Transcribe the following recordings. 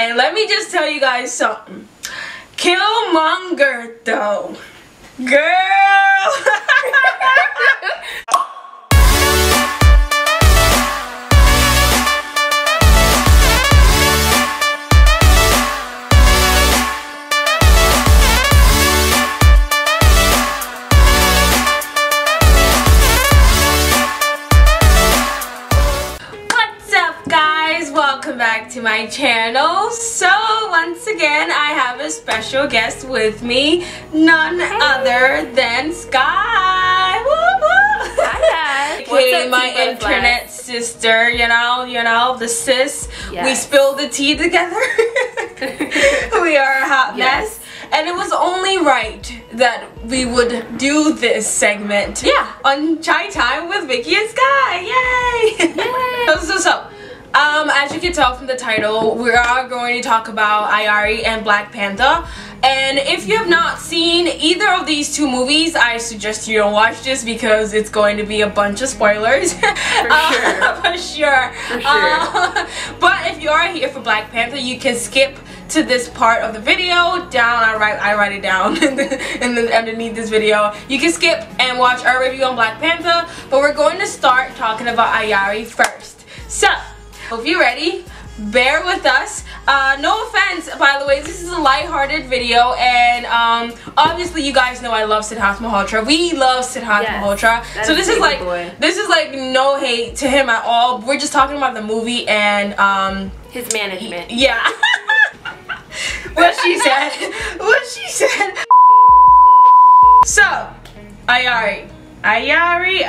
And let me just tell you guys something. Killmonger though. Girl! Welcome back to my channel. So once again I have a special guest with me, none other than Skye. Hi guys. Okay, my internet sister, you know, the sis. Yes. We spilled the tea together. We are a hot mess. And it was only right that we would do this segment on Chai Time with Vicky and Skye. Yay! So as you can tell from the title, we are going to talk about Aiyaary and Black Panther. And if you have not seen either of these two movies, I suggest you don't watch this because it's going to be a bunch of spoilers. For sure. But if you are here for Black Panther, you can skip to this part of the video. Down, I write it down and then underneath this video. You can skip and watch our review on Black Panther. But we're going to start talking about Aiyaary first. So, if you're ready, bear with us. No offense, by the way, this is a lighthearted video, and obviously you guys know I love Siddharth Malhotra. We love Siddharth Malhotra. So this is like no hate to him at all. We're just talking about the movie and his management. Yeah. What she said. What she said. So, Aiyaary. Aiyaary.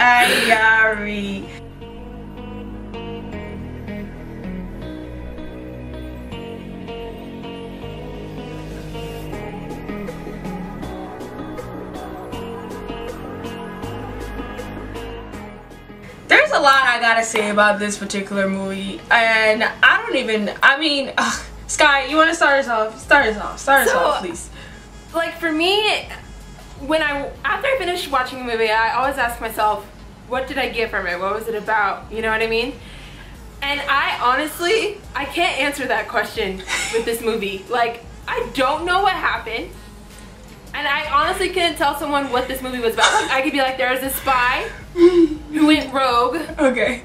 There's a lot I gotta say about this particular movie, and Skye, you want to start us off? Start us off, please. Like, for me, after I finished watching the movie, I always ask myself, what did I get from it? What was it about? You know what I mean? And I can't answer that question with this movie. Like, I don't know what happened. And I honestly couldn't tell someone what this movie was about. Like, I could be like, there was a spy who went rogue. Okay.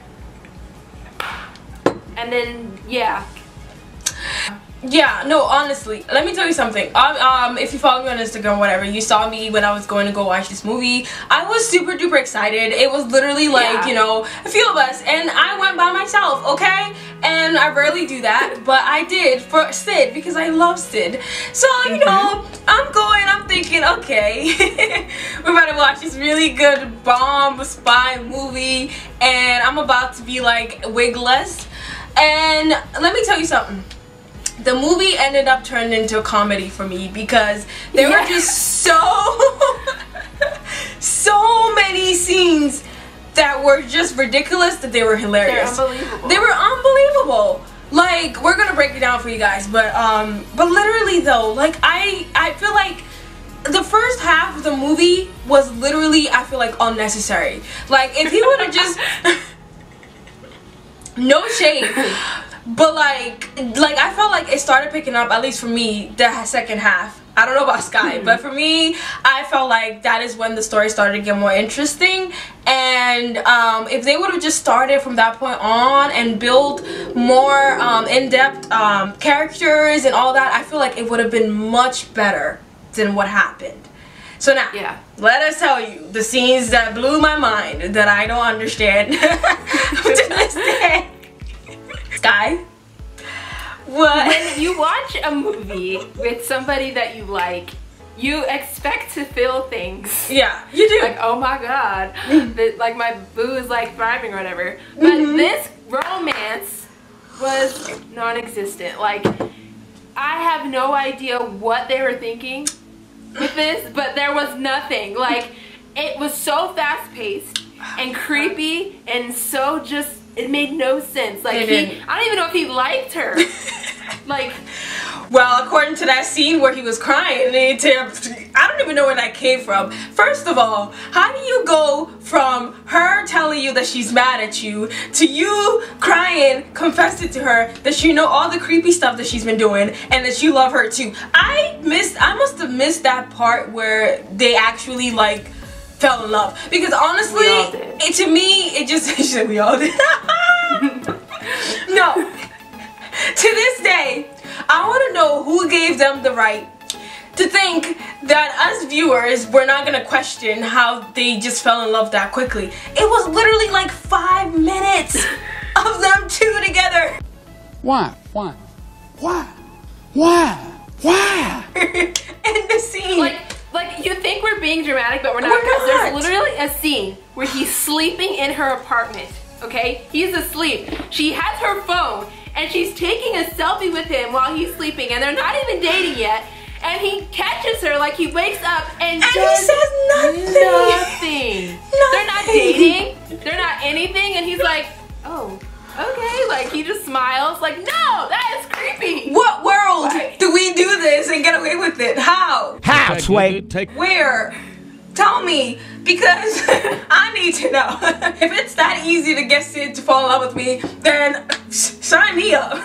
And then, yeah. Yeah, no, honestly, let me tell you something. If you follow me on Instagram or whatever, you saw me when I was going to go watch this movie. I was super duper excited. It was literally like, you know, a few of us, and I went by myself, okay? And I rarely do that, but I did for Sid because I love Sid. So, you know, I'm thinking, okay, we're about to watch this really good bomb spy movie, and I'm about to be like wigless. And let me tell you something. The movie ended up turning into a comedy for me because there were just so many scenes that were just ridiculous that they were hilarious. They're unbelievable. They were unbelievable. Like, we're gonna break it down for you guys, but literally though, like I feel like the first half of the movie was literally, I feel like, unnecessary. Like, if he would have just no shade. But like I felt like it started picking up, at least for me, the second half. I don't know about Skye, but for me, I felt like that is when the story started to get more interesting. And if they would have just started from that point on and built more in-depth characters and all that, I feel like it would have been much better than what happened. So now, let us tell you the scenes that blew my mind that I don't understand to this day. Skye? What? When you watch a movie with somebody that you like, you expect to feel things. Yeah, you do. Like, oh my god, like my boo is like thriving or whatever. But this romance was non-existent. Like, I have no idea what they were thinking with this, but there was nothing. Like, it was so fast-paced and creepy and so just, it made no sense. Like, I don't even know if he liked her. Like, well, according to that scene where he was crying, I don't even know where that came from. First of all, how do you go from her telling you that she's mad at you to you crying, confessing to her that you know all the creepy stuff that she's been doing and that you love her too. I must have missed that part where they actually like fell in love, because honestly to me it just we all did. No, to this day I want to know who gave them the right to think that us viewers were not gonna question how they just fell in love that quickly. It was literally like 5 minutes of them two together. Why? In the scene. Like you think we're being dramatic, but we're not, because there's literally a scene where he's sleeping in her apartment, okay? He's asleep. She has her phone, and she's taking a selfie with him while he's sleeping, and they're not even dating yet. And he catches her, like he wakes up and he says nothing. They're not dating. They're not anything. And he's like, oh, okay. Like he just smiles. Like, no, that is creepy. What world do we do this and get away with it? How? How, Sway? Where? Tell me, because I need to know. If it's that easy to get Sid to fall in love with me, then sign me up.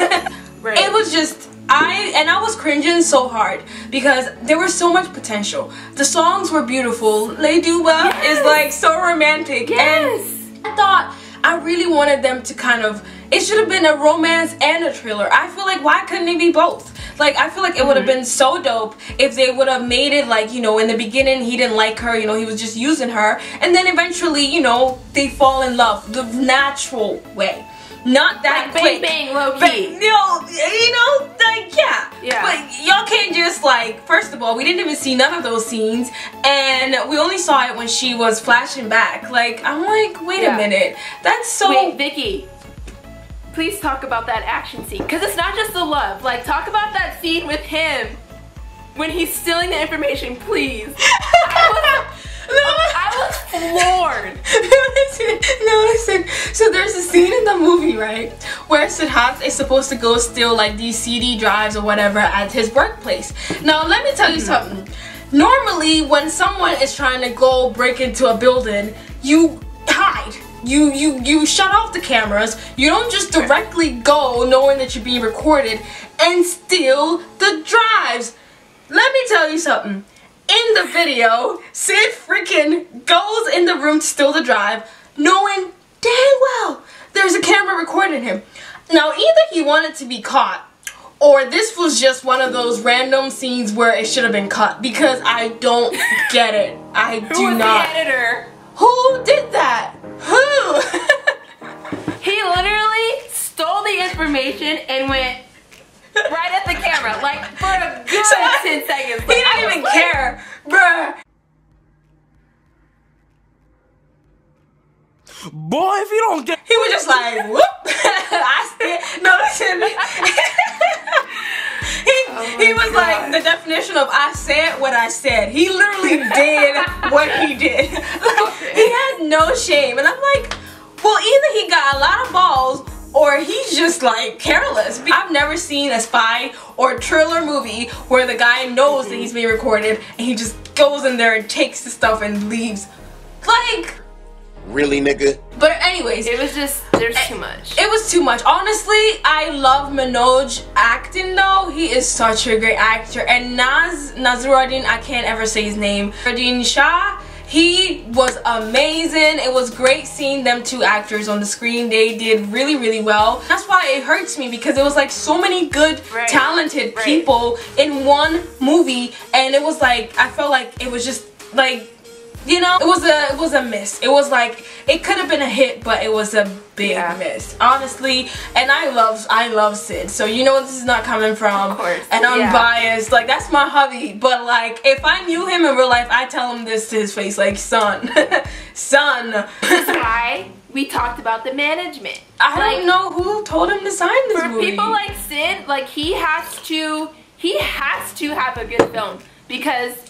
Right. It was just. I was cringing so hard because there was so much potential. The songs were beautiful. Lay Duba is like so romantic. Yes. And I thought I really wanted them to kind of, it should have been a romance and a thriller. I feel like why couldn't it be both? Like I feel like it would have been so dope if they would have made it like, you know, in the beginning he didn't like her, you know, he was just using her, and then eventually, you know, they fall in love the natural way. Not that like quick. Bang bang low key. But, you know, like yeah. But y'all can't just like. First of all, we didn't even see none of those scenes, and we only saw it when she was flashing back. Like I'm like, wait a minute, that's so. Wait, Vicky, please talk about that action scene, because it's not just the love. Like talk about that scene with him when he's stealing the information, please. I was floored. No, listen. So there's a scene in the movie, right, where Siddharth is supposed to go steal like these CD drives or whatever at his workplace. Now, let me tell you something. Normally, when someone is trying to go break into a building, you hide. You shut off the cameras. You don't just directly go knowing that you're being recorded and steal the drives. Let me tell you something. In the video, Sid freaking goes in the room to steal the drive, knowing dang well there's a camera recording him. Now, either he wanted to be caught, or this was just one of those random scenes where it should have been cut, because I don't get it. I do not. Who was the editor? Who did that? Who? He literally stole the information and went right at the camera, like for a good 10 seconds. He didn't even care, bruh. Boy, if you don't get... He was just like, whoop. I said, no, listen. He was like the definition of I said what I said. He literally did what he did. Like, he had no shame. And I'm like, well, either he got a lot of balls or he's just like careless. I've never seen a spy or thriller movie where the guy knows that he's being recorded and he just goes in there and takes the stuff and leaves. Like, really, nigga? But anyways, it was just, there's too much. It was too much. Honestly, I love Manoj acting though. He is such a great actor. And Nazaruddin, I can't ever say his name. Nazaruddin Shah, he was amazing. It was great seeing them two actors on the screen. They did really, really well. That's why it hurts me, because it was like so many good, talented people in one movie, and it was like, I felt like it was just like, you know, it was a miss. It was like, it could have been a hit, but it was a big miss, honestly. And I love Sid, so you know this is not coming from an unbiased, like that's my hubby. But like, if I knew him in real life, I'd tell him this to his face, like, son, son. That's why we talked about the management. I don't know who told him to sign this movie. For people like Sid, like he has to have a good film, because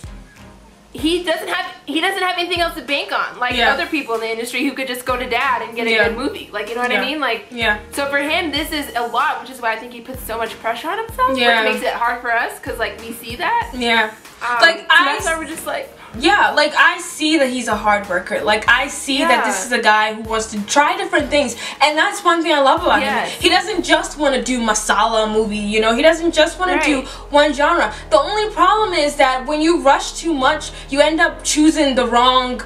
he doesn't have anything else to bank on, like other people in the industry who could just go to dad and get a good movie, like, you know what I mean, like, so for him this is a lot, which is why I think he puts so much pressure on himself, which makes it hard for us, because like we see that, like, so that's why we're just like, yeah, like I see that he's a hard worker. Like I see that this is a guy who wants to try different things, and that's one thing I love about him. He doesn't just want to do masala movie, you know. He doesn't just want to do one genre. The only problem is that when you rush too much, you end up choosing the wrong,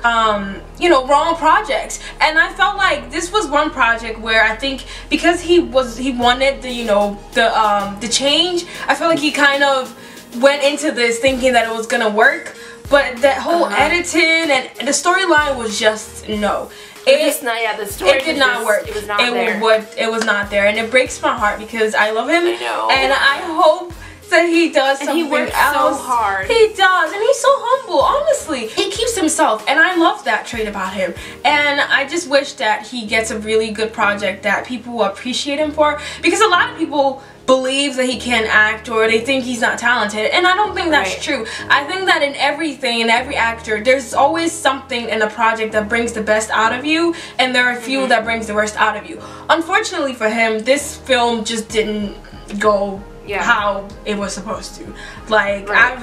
you know, wrong projects. And I felt like this was one project where I think because he wanted the, you know, the change. I feel like he kind of went into this thinking that it was gonna work. But that whole editing and the storyline was just no. The story did not work. It was not there. It was not there, and it breaks my heart because I love him. I know. And I hope that he does something else. And he works so hard. He does, and he's so humble. Honestly, he keeps himself, and I love that trait about him. And I just wish that he gets a really good project that people will appreciate him for, because a lot of people believe that he can't act, or they think he's not talented, and I don't think that's true. I think that in everything, in every actor, there's always something in a project that brings the best out of you, and there are a few that brings the worst out of you. Unfortunately for him, this film just didn't go how it was supposed to. Like I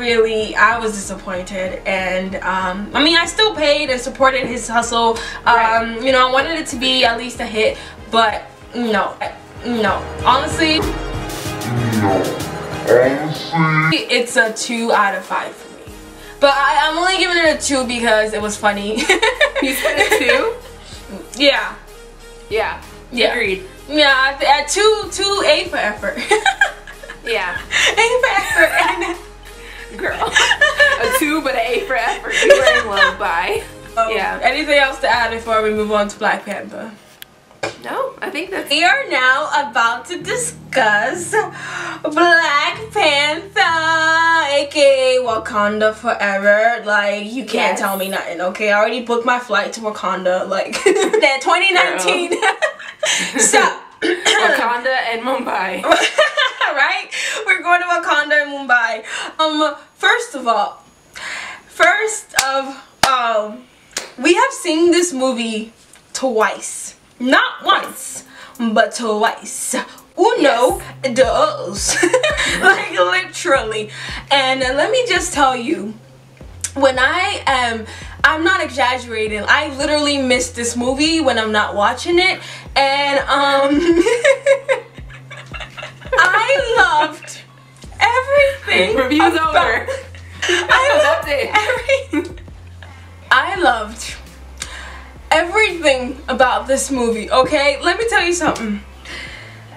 was disappointed, and I mean, I still paid and supported his hustle. You know, I wanted it to be at least a hit, but no, honestly, it's a 2 out of 5 for me. But I'm only giving it a 2 because it was funny. You said a 2? Yeah. Yeah. Agreed. Yeah, at 2 A for effort. Yeah. A for effort. And girl. A 2 but an A for effort. You were in love. Bye. Yeah. Anything else to add before we move on to Black Panther? No, I think that's... We are now about to discuss Black Panther, aka Wakanda Forever. Like, you can't tell me nothing, okay? I already booked my flight to Wakanda, like, that 2019. So, Wakanda and Mumbai. Right? We're going to Wakanda and Mumbai. We have seen this movie twice. Not once, but twice. Uno, dos. Like, literally. And let me just tell you, when I'm not exaggerating, I literally miss this movie when I'm not watching it. And I loved everything. Review's over. I loved everything about this movie, okay? Let me tell you something.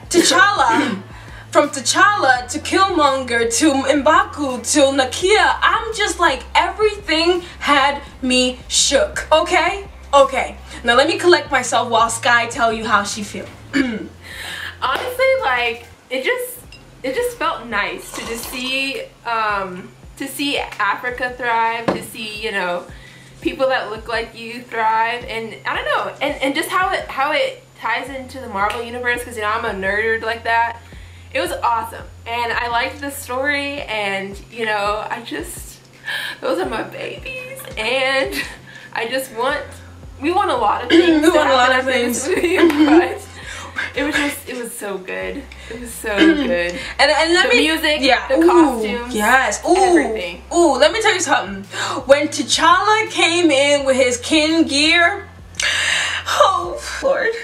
T'Challa, from T'Challa to Killmonger to M'Baku to Nakia, I'm just like, everything had me shook, okay? Okay, now let me collect myself while Skye tell you how she feels. Honestly, like, it just felt nice to just see Africa thrive, to see, you know, people that look like you thrive, and I don't know, and just how it ties into the Marvel universe, because, you know, I'm a nerd like that. It was awesome, and I liked the story, and, you know, those are my babies, and we want a lot of things. We want a lot of things. But it was so good. It was so good. And the music, the costumes, everything. Ooh, let me tell you something. When T'Challa came in with his kin gear, oh Lord.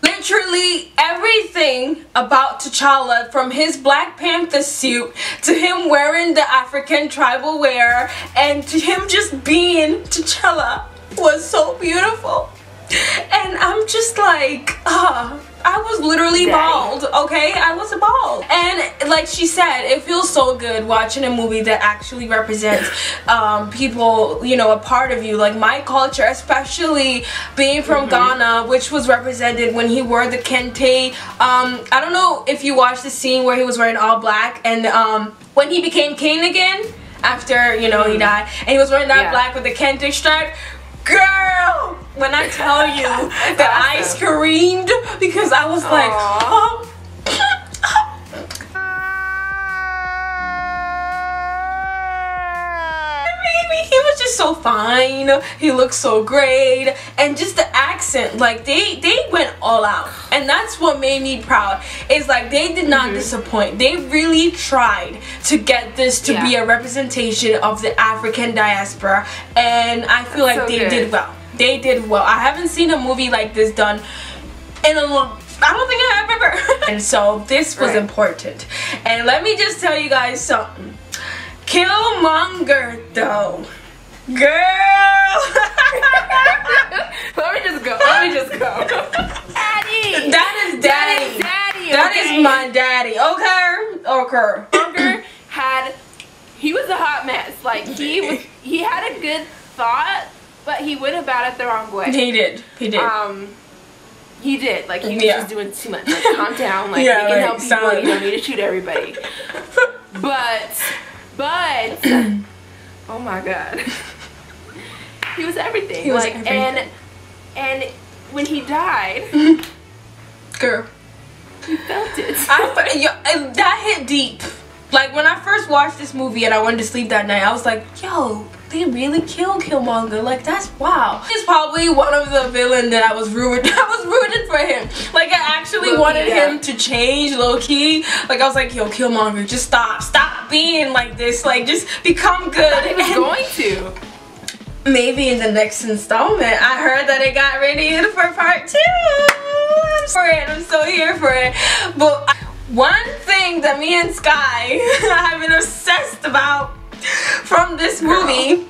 Literally everything about T'Challa, from his Black Panther suit to him wearing the African tribal wear and to him just being T'Challa, was so beautiful. And I'm just like, I was literally bald, okay? I was bald. And like she said, it feels so good watching a movie that actually represents people, you know, a part of you, like my culture, especially being from Ghana, which was represented when he wore the kente. I don't know if you watched the scene where he was wearing all black, and when he became king again, after, you know, he died, and he was wearing that black with the kente stripe. Girl, when I tell you that I screamed because I was like, oh. He was just so fine. He looked so great, and just the acting accent, like they went all out, and that's what made me proud. It's like they did not disappoint. They really tried to get this to be a representation of the African diaspora, and I feel like they did well. They did well. I haven't seen a movie like this done in a long, I don't think I have ever. And so this was important. And let me just tell you guys something. Killmonger though. Girl. Let me just go. Daddy. That is daddy. That is my daddy. Okay. Killmonger he was a hot mess. Like he had a good thought, but he went about it the wrong way. He did. He did. Like, he was just doing too much. Like, calm down. Like, we can help people. You don't need to shoot everybody. But, oh my God. He was everything. He was everything. And when he died, girl, you felt it. That hit deep. Like, when I first watched this movie and I went to sleep that night, I was like, yo, they really killed Killmonger. Like, that's wow. He's probably one of the villains that I was rooting for him. Like, I actually wanted him to change low-key. Like, I was like, yo, Killmonger, just stop being like this. Like, just become good. I thought he was going to. Maybe in the next installment. I heard that it got renewed for part 2. I'm so here for it. But one thing that me and Skye have been obsessed about from this movie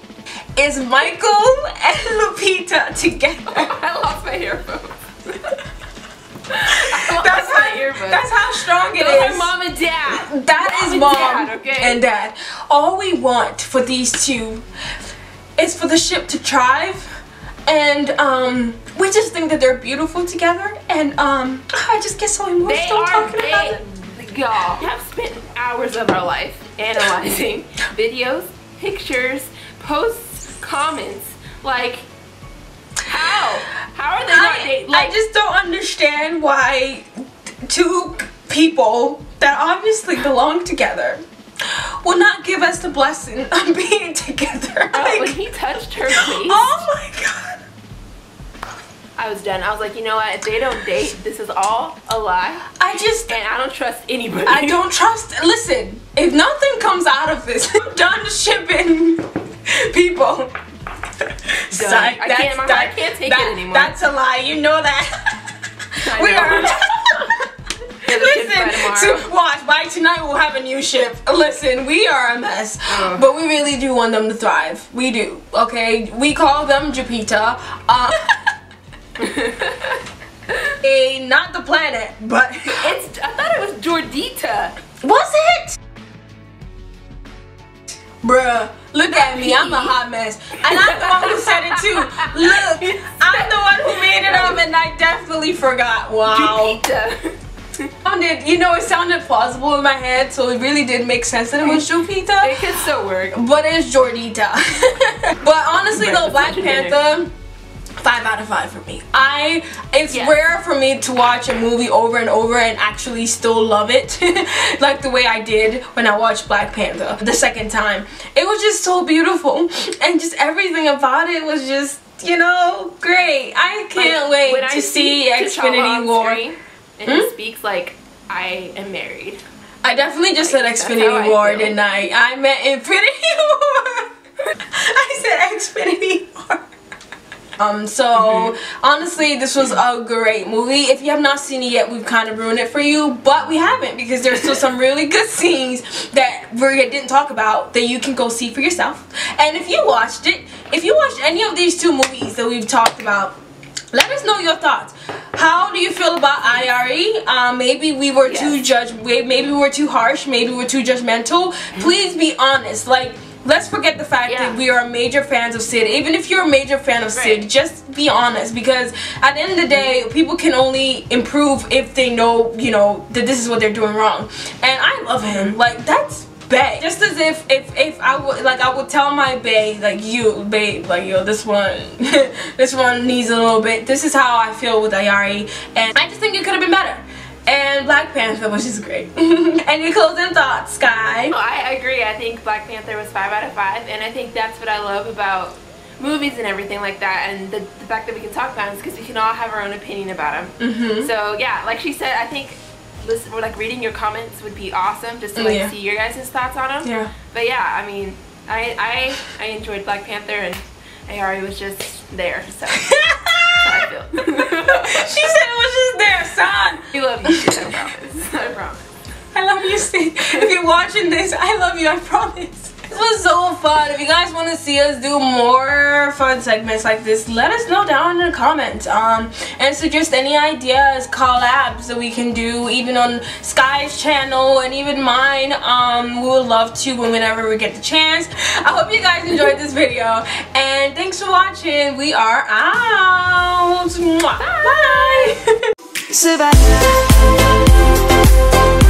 is Michael and Lupita together. I lost my earphones. That's how strong it Those is. are mom and dad. That is mom and dad. All we want for these two is for the ship to thrive, and we just think that they're beautiful together, and I just get so emotional talking about it. Y'all have spent hours of our life analyzing videos, pictures, posts, comments. Like, how are they not dating? Like, I just don't understand why two people that obviously belong together will not give us the blessing of being together. Like, when he touched her face, oh my God, I was done. I was like, you know what? If they don't date, this is all a lie. And I don't trust anybody. I don't trust. Listen, if nothing comes out of this, I'm done shipping people. Done. I can't take it anymore. That's a lie. You know that. We are. Listen, watch. By tonight we'll have a new ship. Listen, we are a mess, but we really do want them to thrive. We do. Okay, we call them Jupiter. Not the planet, but I thought it was Jordita. Was it? Bruh, look at me, I'm a hot mess. And I'm the one who said it too. Look, I'm the one who made it up, and I definitely forgot. Wow. Jupita. You know, it sounded plausible in my head, so it really did make sense that it was Jupita. It could still work. But it's Jordita. But honestly though, Black Panther, 5 out of 5 for me. It's rare for me to watch a movie over and over and actually still love it like the way I did when I watched Black Panther the second time. It was just so beautiful, and just everything about it was just, you know, great. I can't wait to see Xfinity War. And he speaks like, I am married. I definitely just said Xfinity War, didn't I? I meant Infinity War. I said Xfinity War. So honestly, this was a great movie. If you have not seen it yet, we've kind of ruined it for you, but we haven't, because there's still some really good scenes that we didn't talk about that you can go see for yourself. And if you watched any of these 2 movies that we've talked about, let us know your thoughts. How do you feel about Aiyaary? Maybe we were too maybe we were too harsh, maybe we were too judgmental. Please be honest. Like, let's forget the fact that we are major fans of Sid. Even if you're a major fan of Sid, just be honest, because at the end of the day, people can only improve if they know, you know, that this is what they're doing wrong. And I love him. Like, that's bae. Just as if I would tell my bae, like, you babe, like, yo, this one this one needs a little bit. This is how I feel with Aiyaary, and I just think it could have been better. And Black Panther was just great. Any closing thoughts, Skye? I agree. I think Black Panther was 5 out of 5, and I think that's what I love about movies and everything like that, and the fact that we can talk about them is because we can all have our own opinion about them. So yeah, like she said, I think like reading your comments would be awesome just to like see your guys' thoughts on them. Yeah. But yeah, I mean, I enjoyed Black Panther, and Aiyaary was just there, so that's how I feel. She said it was just there, son. We love you, sis, I promise. I promise. I love you, sis. If you're watching this, I love you, I promise. This was so fun. If you guys want to see us do more fun segments like this, let us know down in the comments. And suggest any ideas, collabs that we can do, even on Skye's channel and even mine. We would love to whenever we get the chance. I hope you guys enjoyed this video, and thanks for watching. We are out. Bye. Bye.